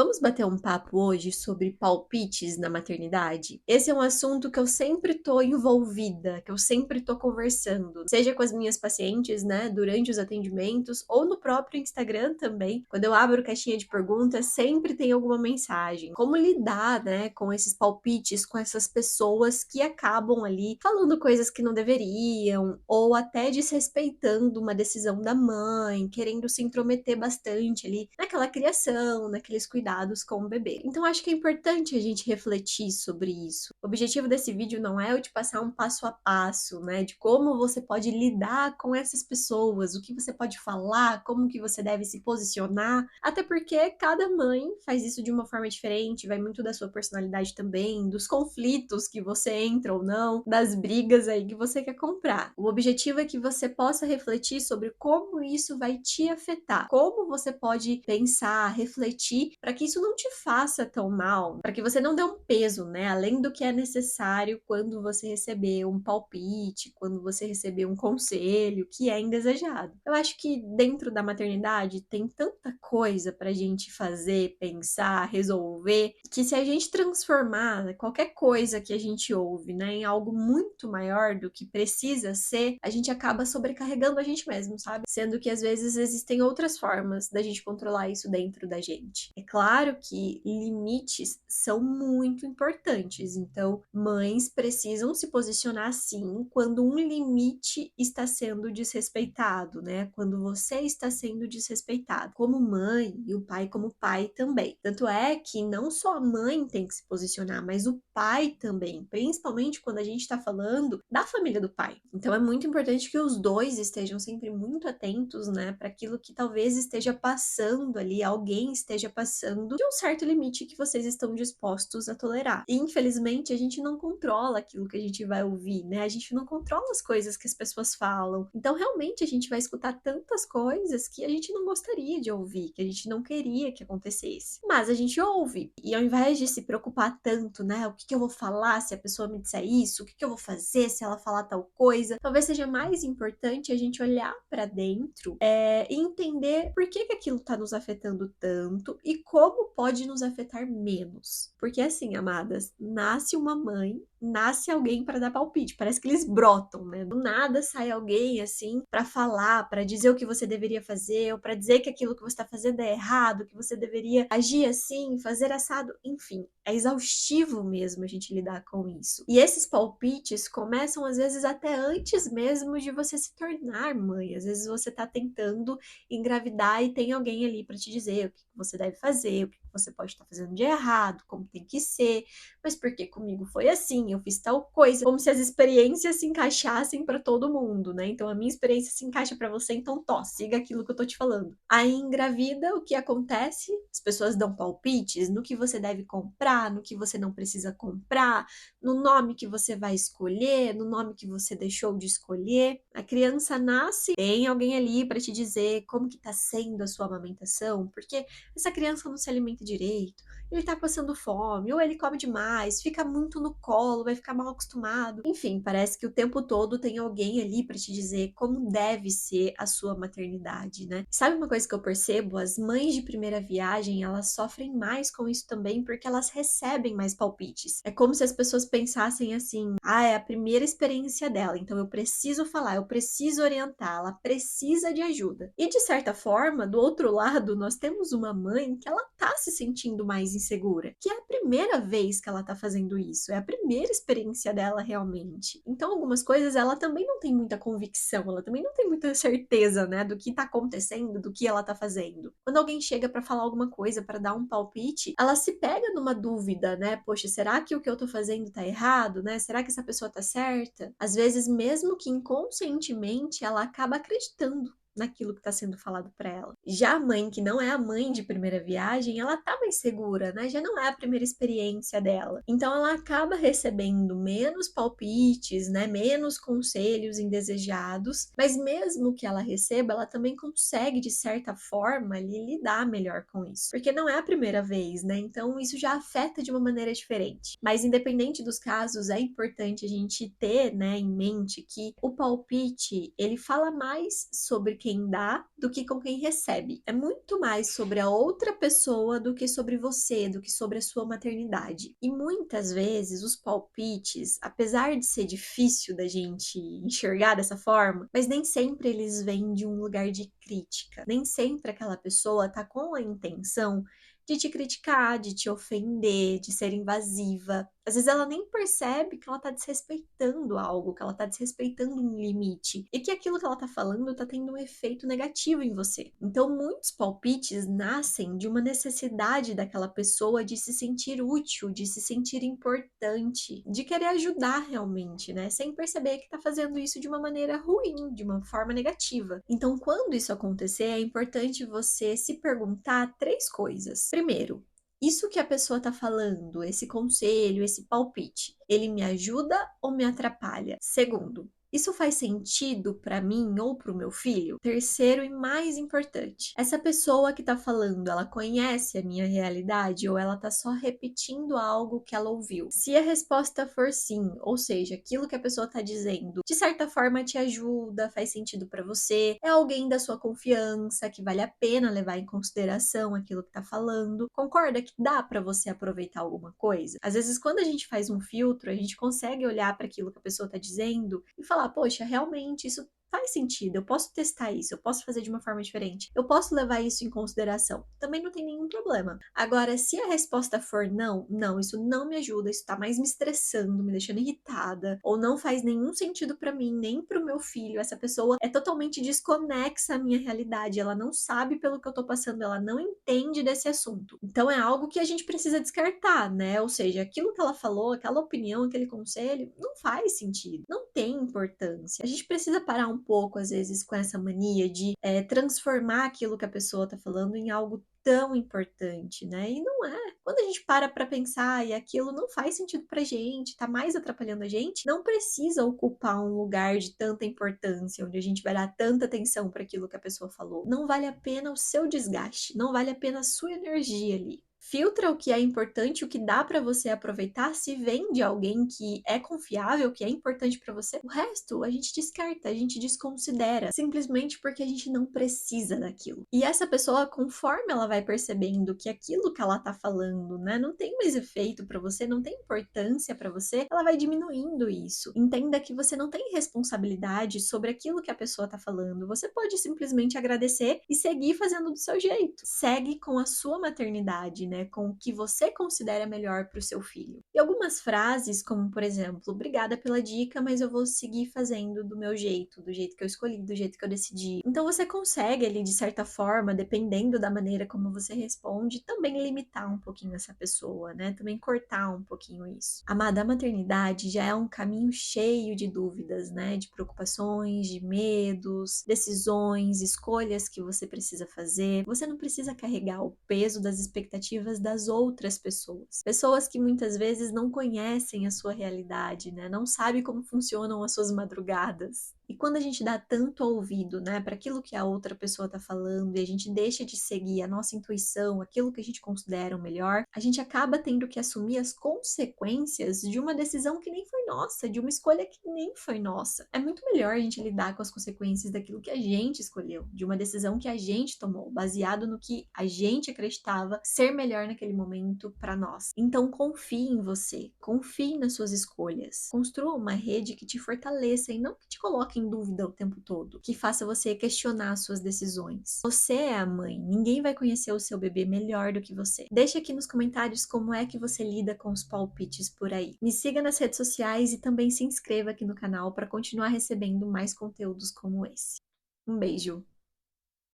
Vamos bater um papo hoje sobre palpites na maternidade? Esse é um assunto que eu sempre tô envolvida, que eu sempre tô conversando, seja com as minhas pacientes, né, durante os atendimentos, ou no próprio Instagram também. Quando eu abro caixinha de perguntas, sempre tem alguma mensagem. Como lidar, né, com esses palpites, com essas pessoas que acabam ali falando coisas que não deveriam, ou até desrespeitando uma decisão da mãe, querendo se intrometer bastante ali naquela criação, naqueles cuidados com o bebê. Então acho que é importante a gente refletir sobre isso. O objetivo desse vídeo não é eu te passar um passo a passo, né, de como você pode lidar com essas pessoas, o que você pode falar, como que você deve se posicionar, até porque cada mãe faz isso de uma forma diferente, vai muito da sua personalidade também, dos conflitos que você entra ou não, das brigas aí que você quer comprar. O objetivo é que você possa refletir sobre como isso vai te afetar, como você pode pensar, refletir, para que isso não te faça tão mal, para que você não dê um peso, né, além do que é necessário quando você receber um palpite, quando você receber um conselho que é indesejado. Eu acho que dentro da maternidade tem tanta coisa pra gente fazer, pensar, resolver, que se a gente transformar qualquer coisa que a gente ouve, né, em algo muito maior do que precisa ser, a gente acaba sobrecarregando a gente mesmo, sabe? Sendo que às vezes existem outras formas da gente controlar isso dentro da gente. É claro que limites são muito importantes, então mães precisam se posicionar sim quando um limite está sendo desrespeitado, né? Quando você está sendo desrespeitado, como mãe e o pai como pai também. Tanto é que não só a mãe tem que se posicionar, mas o pai também, principalmente quando a gente está falando da família do pai. Então é muito importante que os dois estejam sempre muito atentos, né, para aquilo que talvez esteja passando ali, alguém esteja passando de um certo limite que vocês estão dispostos a tolerar. E infelizmente a gente não controla aquilo que a gente vai ouvir, né? A gente não controla as coisas que as pessoas falam. Então realmente a gente vai escutar tantas coisas que a gente não gostaria de ouvir, que a gente não queria que acontecesse. Mas a gente ouve. E ao invés de se preocupar tanto, né, o que eu vou falar se a pessoa me disser isso, o que eu vou fazer se ela falar tal coisa, talvez seja mais importante a gente olhar para dentro e entender por que aquilo tá nos afetando tanto e como pode nos afetar menos. Porque assim, amadas, nasce uma mãe, nasce alguém para dar palpite, parece que eles brotam, né? Do nada sai alguém assim para falar, para dizer o que você deveria fazer, ou para dizer que aquilo que você tá fazendo é errado, que você deveria agir assim, fazer assado, enfim, é exaustivo mesmo a gente lidar com isso. E esses palpites começam às vezes até antes mesmo de você se tornar mãe. Às vezes você tá tentando engravidar e tem alguém ali para te dizer o que você deve fazer, o que você pode estar fazendo de errado, como tem que ser, mas porque comigo foi assim, eu fiz tal coisa, como se as experiências se encaixassem para todo mundo, né? Então a minha experiência se encaixa para você, então siga aquilo que eu tô te falando. Aí engravida, o que acontece? As pessoas dão palpites no que você deve comprar, no que você não precisa comprar, no nome que você vai escolher, no nome que você deixou de escolher. A criança nasce, tem alguém ali para te dizer como que tá sendo a sua amamentação, porque essa criança não se alimenta direito, ele tá passando fome, ou ele come demais, fica muito no colo, vai ficar mal acostumado. Enfim, parece que o tempo todo tem alguém ali para te dizer como deve ser a sua maternidade, né? Sabe uma coisa que eu percebo? As mães de primeira viagem, elas sofrem mais com isso também porque elas recebem mais palpites. É como se as pessoas pensassem assim: ah, é a primeira experiência dela, então eu preciso falar, eu preciso orientar, ela precisa de ajuda. E de certa forma, do outro lado, nós temos uma mãe que ela tá se sentindo mais insegura, que é a primeira vez que ela tá fazendo isso, é a primeira experiência dela realmente. Então, algumas coisas ela também não tem muita convicção, ela também não tem muita certeza, né, do que tá acontecendo, do que ela tá fazendo. Quando alguém chega para falar alguma coisa, para dar um palpite, ela se pega numa dúvida, né? Poxa, será que o que eu tô fazendo tá errado, né? Será que essa pessoa tá certa? Às vezes, mesmo que inconscientemente, ela acaba acreditando naquilo que está sendo falado para ela. Já a mãe, que não é a mãe de primeira viagem, ela tá mais segura, né? Já não é a primeira experiência dela. Então ela acaba recebendo menos palpites, né? Menos conselhos indesejados, mas mesmo que ela receba, ela também consegue, de certa forma, ali, lidar melhor com isso. Porque não é a primeira vez, né? Então isso já afeta de uma maneira diferente. Mas independente dos casos, é importante a gente ter, né, em mente que o palpite, ele fala mais sobre quem dá do que com quem recebe. percebe. É muito mais sobre a outra pessoa do que sobre você, do que sobre a sua maternidade. E muitas vezes os palpites, apesar de ser difícil da gente enxergar dessa forma, mas nem sempre eles vêm de um lugar de crítica. Nem sempre aquela pessoa tá com a intenção de te criticar, de te ofender, de ser invasiva. Às vezes ela nem percebe que ela tá desrespeitando algo, que ela tá desrespeitando um limite e que aquilo que ela tá falando tá tendo um efeito negativo em você. Então, muitos palpites nascem de uma necessidade daquela pessoa de se sentir útil, de se sentir importante, de querer ajudar realmente, né? Sem perceber que tá fazendo isso de uma maneira ruim, de uma forma negativa. Então, quando isso acontecer, é importante você se perguntar 3 coisas. Primeiro, isso que a pessoa tá falando, esse conselho, esse palpite, ele me ajuda ou me atrapalha? Segundo, isso faz sentido para mim ou para o meu filho? Terceiro e mais importante, essa pessoa que tá falando, ela conhece a minha realidade ou ela tá só repetindo algo que ela ouviu? Se a resposta for sim, ou seja, aquilo que a pessoa tá dizendo, de certa forma te ajuda, faz sentido para você, é alguém da sua confiança, que vale a pena levar em consideração aquilo que tá falando, concorda que dá para você aproveitar alguma coisa? Às vezes, quando a gente faz um filtro, a gente consegue olhar para aquilo que a pessoa tá dizendo e falar, poxa, realmente isso faz sentido, eu posso testar isso, eu posso fazer de uma forma diferente, eu posso levar isso em consideração. Também não tem nenhum problema. Agora, se a resposta for não, não, isso não me ajuda, isso tá mais me estressando, me deixando irritada, ou não faz nenhum sentido para mim, nem pro meu filho, essa pessoa é totalmente desconexa à minha realidade, ela não sabe pelo que eu tô passando, ela não entende desse assunto. Então é algo que a gente precisa descartar, né? Ou seja, aquilo que ela falou, aquela opinião, aquele conselho, não faz sentido, não tem importância. A gente precisa parar um pouco, às vezes, com essa mania de transformar aquilo que a pessoa tá falando em algo tão importante, né? E não é. Quando a gente para pra pensar e aquilo não faz sentido pra gente, tá mais atrapalhando a gente, não precisa ocupar um lugar de tanta importância, onde a gente vai dar tanta atenção para aquilo que a pessoa falou. Não vale a pena o seu desgaste, não vale a pena a sua energia ali. Filtra o que é importante, o que dá para você aproveitar, se vem de alguém que é confiável, que é importante para você. O resto a gente descarta, a gente desconsidera, simplesmente porque a gente não precisa daquilo. E essa pessoa, conforme ela vai percebendo que aquilo que ela tá falando, né, não tem mais efeito para você, não tem importância para você, ela vai diminuindo isso. Entenda que você não tem responsabilidade sobre aquilo que a pessoa tá falando. Você pode simplesmente agradecer e seguir fazendo do seu jeito. Segue com a sua maternidade, né, com o que você considera melhor para o seu filho. E algumas frases, como por exemplo, obrigada pela dica, mas eu vou seguir fazendo do meu jeito, do jeito que eu escolhi, do jeito que eu decidi. Então você consegue ali, de certa forma, dependendo da maneira como você responde, também limitar um pouquinho essa pessoa, né? Também cortar um pouquinho isso. Amada, a maternidade já é um caminho cheio de dúvidas, né? De preocupações, de medos, decisões, escolhas que você precisa fazer. Você não precisa carregar o peso das expectativas das outras pessoas. Pessoas que muitas vezes não conhecem a sua realidade, né? Não sabem como funcionam as suas madrugadas. E quando a gente dá tanto ouvido, né, para aquilo que a outra pessoa tá falando e a gente deixa de seguir a nossa intuição, aquilo que a gente considera o melhor, a gente acaba tendo que assumir as consequências de uma decisão que nem foi nossa, de uma escolha que nem foi nossa. É muito melhor a gente lidar com as consequências daquilo que a gente escolheu, de uma decisão que a gente tomou, baseado no que a gente acreditava ser melhor naquele momento para nós. Então confie em você, confie nas suas escolhas. Construa uma rede que te fortaleça e não que te coloque em dúvida o tempo todo, que faça você questionar as suas decisões. Você é a mãe, ninguém vai conhecer o seu bebê melhor do que você. Deixa aqui nos comentários como é que você lida com os palpites por aí. Me siga nas redes sociais e também se inscreva aqui no canal para continuar recebendo mais conteúdos como esse. Um beijo!